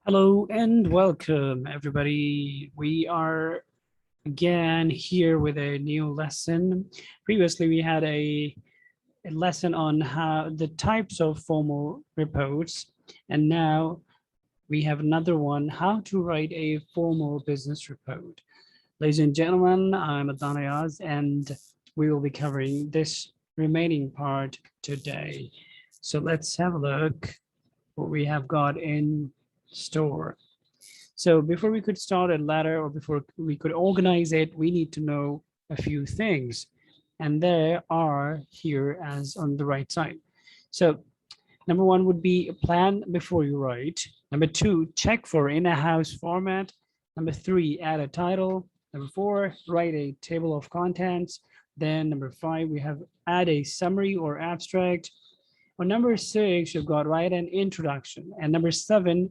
Hello and welcome, everybody. We are again here with a new lesson. Previously, we had a lesson on how the types of formal reports, and now we have another one, how to write a formal business report. Ladies and gentlemen, I'm Adnan, and we will be covering this remaining part today. So let's have a look what we have got in store. So before we could start a letter or before we could organize it, we need to know a few things. And there are here as on the right side. So number one would be plan before you write. Number two, check for in-house format. Number three, add a title. Number four, write a table of contents. Then number five, we have add a summary or abstract. On number six, you've got write an introduction. And number seven,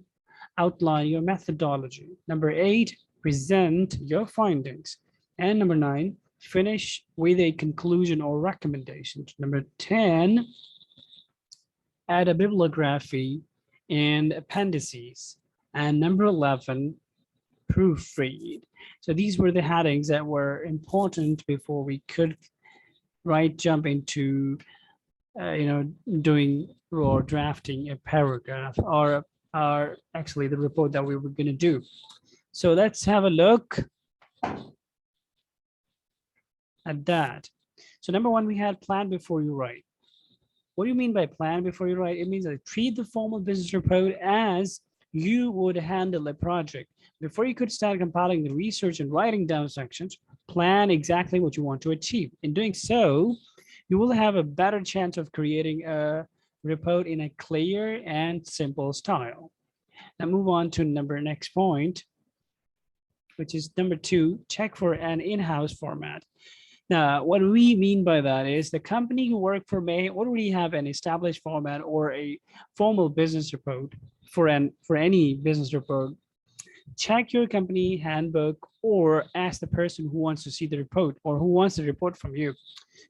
outline your methodology. Number eight, present your findings. And number nine, finish with a conclusion or recommendation. Number 10, add a bibliography and appendices. And number 11, proofread. So these were the headings that were important before we could jump into doing or drafting a paragraph or actually the report that we were going to do. So let's have a look at that. So number one, we had plan before you write. What do you mean by plan before you write? It means that treat the formal business report as you would handle a project. Before you could start compiling the research and writing down sections, plan exactly what you want to achieve. In doing so, you will have a better chance of creating a report in a clear and simple style. Now move on to next point, which is number two, check for an in-house format. Now, what we mean by that is the company you work for may already have an established format or a formal business report for any business report. Check your company handbook or ask the person who wants to see the report or who wants the report from you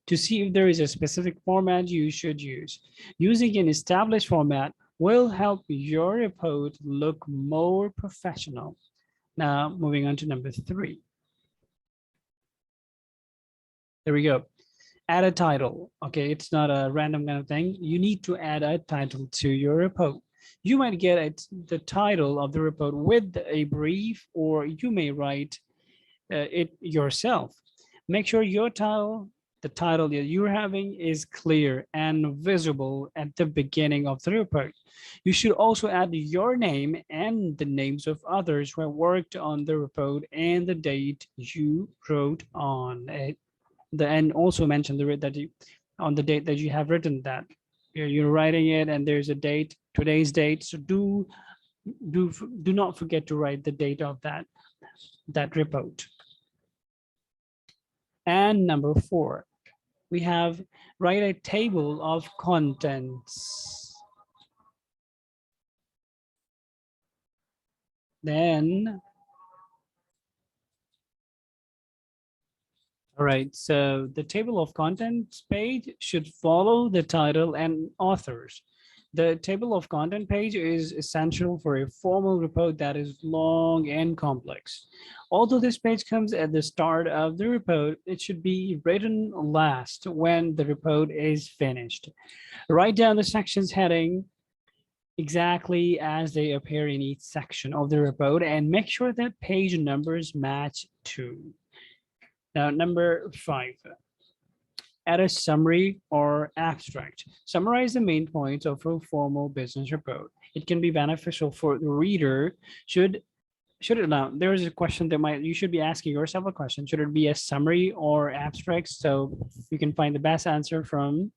to see if there is a specific format you should use. Using an established format will help your report look more professional. Now, moving on to number three. There we go. Add a title. Okay, it's not a random kind of thing. You need to add a title to your report. You might get the title of the report with a brief, or you may write it yourself. Make sure your title, the title that you're having, is clear and visible at the beginning of the report. You should also add your name and the names of others who have worked on the report and the date you wrote on it. And also mention on the date that you have written that you're writing it, and there's a date, today's date. So do not forget to write the date of that report. And number four, we have write a table of contents. Then, all right, so the table of contents page should follow the title and authors. The table of content page is essential for a formal report that is long and complex. Although this page comes at the start of the report, it should be written last when the report is finished. Write down the section's heading exactly as they appear in each section of the report and make sure that page numbers match too. Now, number five, add a summary or abstract. Summarize the main points of a formal business report. It can be beneficial for the reader. Should it now? There is a question that you should be asking yourself a question. Should it be a summary or abstract? So you can find the best answer from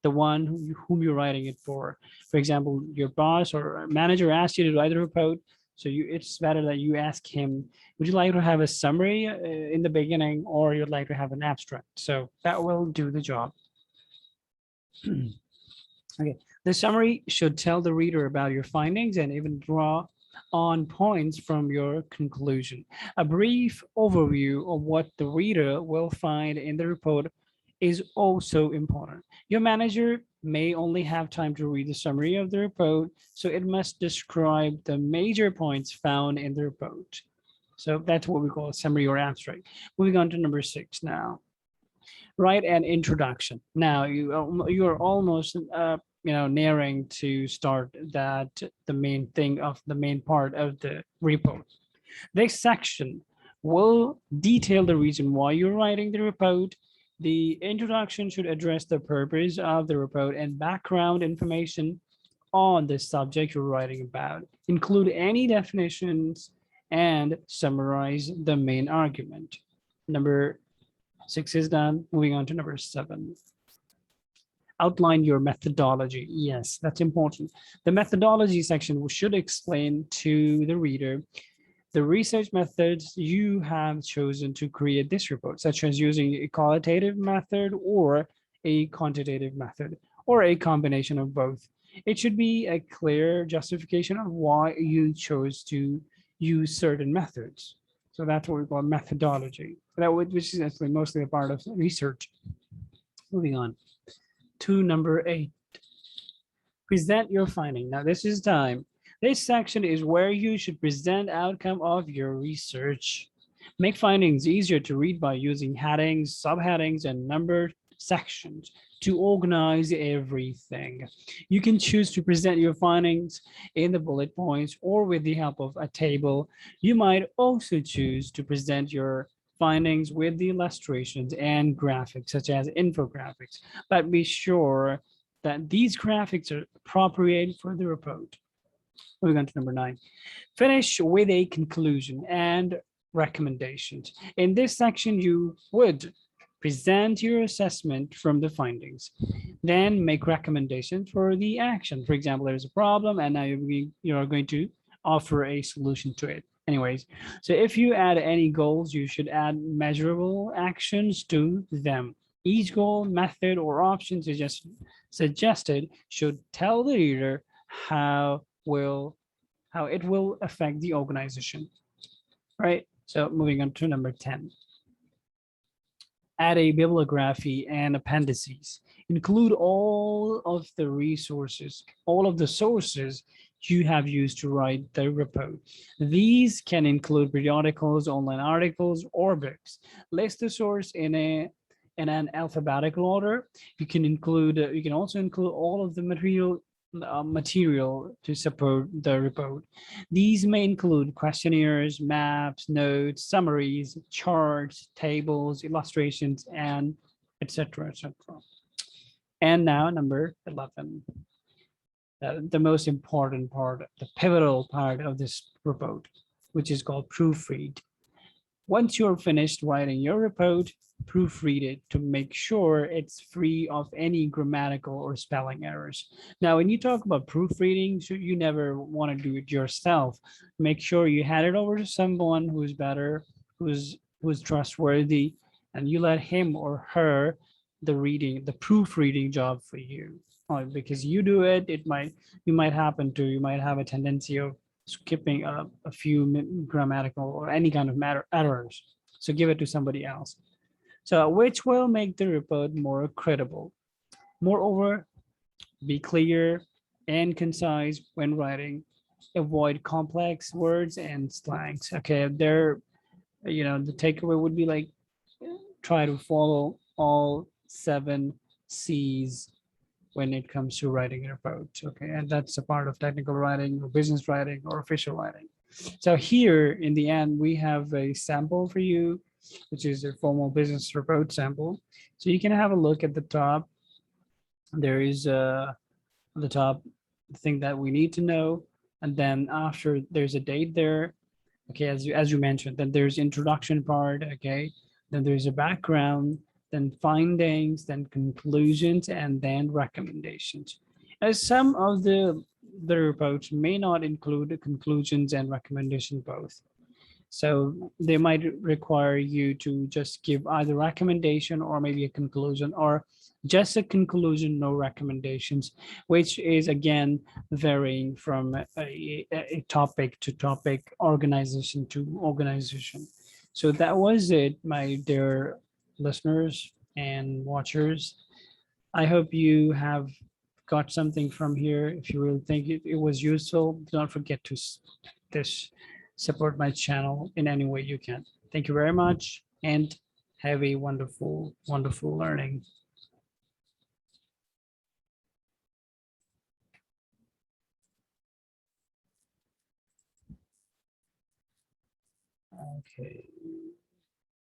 the one whom you're writing it for. For example, your boss or manager asked you to write a report. So it's better that you ask him, would you like to have a summary in the beginning, or you'd like to have an abstract? So that will do the job. Okay, the summary should tell the reader about your findings and even draw on points from your conclusion. A brief overview of what the reader will find in the report is also important. Your manager may only have time to read the summary of the report, so it must describe the major points found in the report. So that's what we call a summary or abstract. Moving on to number 6 now. Write an introduction. Now you are almost nearing to start that the main thing of the main part of the report. This section will detail the reason why you're writing the report. The introduction should address the purpose of the report and background information on the subject you're writing about. Include any definitions and summarize the main argument. Number 6 is done. Moving on to number 7. Outline your methodology. Yes, that's important. The methodology section should explain to the reader the research methods you have chosen to create this report, such as using a qualitative method or a quantitative method, or a combination of both. It should be a clear justification of why you chose to use certain methods. So that's what we call methodology, which is actually mostly a part of research. Moving on to number 8. Present your finding. Now this is time. This section is where you should present outcome of your research. Make findings easier to read by using headings, subheadings, and numbered sections to organize everything. You can choose to present your findings in the bullet points or with the help of a table. You might also choose to present your findings with the illustrations and graphics, such as infographics, but be sure that these graphics are appropriate for the report. Moving on to number 9. Finish with a conclusion and recommendations. In this section, you would present your assessment from the findings, then make recommendations for the action. For example, there's a problem and now you are going to offer a solution to it. Anyways, so if you add any goals, you should add measurable actions to them. Each goal, method, or option suggested should tell the reader how it will affect the organization, right? So moving on to number 10. Add a bibliography and appendices. Include all of the resources, all of the sources you have used to write the report. These can include periodicals, online articles, or books. List the source in an alphabetical order. You can also include all of the material to support the report. These may include questionnaires, maps, notes, summaries, charts, tables, illustrations, and etc. etc. And now number 11, the most important part, the pivotal part of this report, which is called proofread. Once you're finished writing your report, proofread it to make sure it's free of any grammatical or spelling errors. Now, when you talk about proofreading, you never want to do it yourself. Make sure you hand it over to someone who's better, who's trustworthy, and you let him or her the proofreading job for you. Because you do it, you might have a tendency of skipping a few grammatical or any kind of errors. So give it to somebody else. So which will make the report more credible. Moreover, be clear and concise when writing. Avoid complex words and slangs. Okay, the takeaway would be like, try to follow all 7 C's when it comes to writing a report. Okay, and that's a part of technical writing or business writing or official writing. So here in the end, we have a sample for you, which is a formal business report sample. So you can have a look at the top. There is the top thing that we need to know. And then after, there's a date there. Okay, as you mentioned, then there's introduction part. Okay, then there's a background, then findings, then conclusions, and then recommendations. As some of the reports may not include the conclusions and recommendation both. So they might require you to just give either recommendation or maybe a conclusion, or just a conclusion, no recommendations, which is again varying from a topic to topic, organization to organization. So that was it, my dear listeners and watchers. I hope you have got something from here, if you really think it was useful, don't forget to support my channel in any way you can. Thank you very much and have a wonderful, wonderful learning. Okay.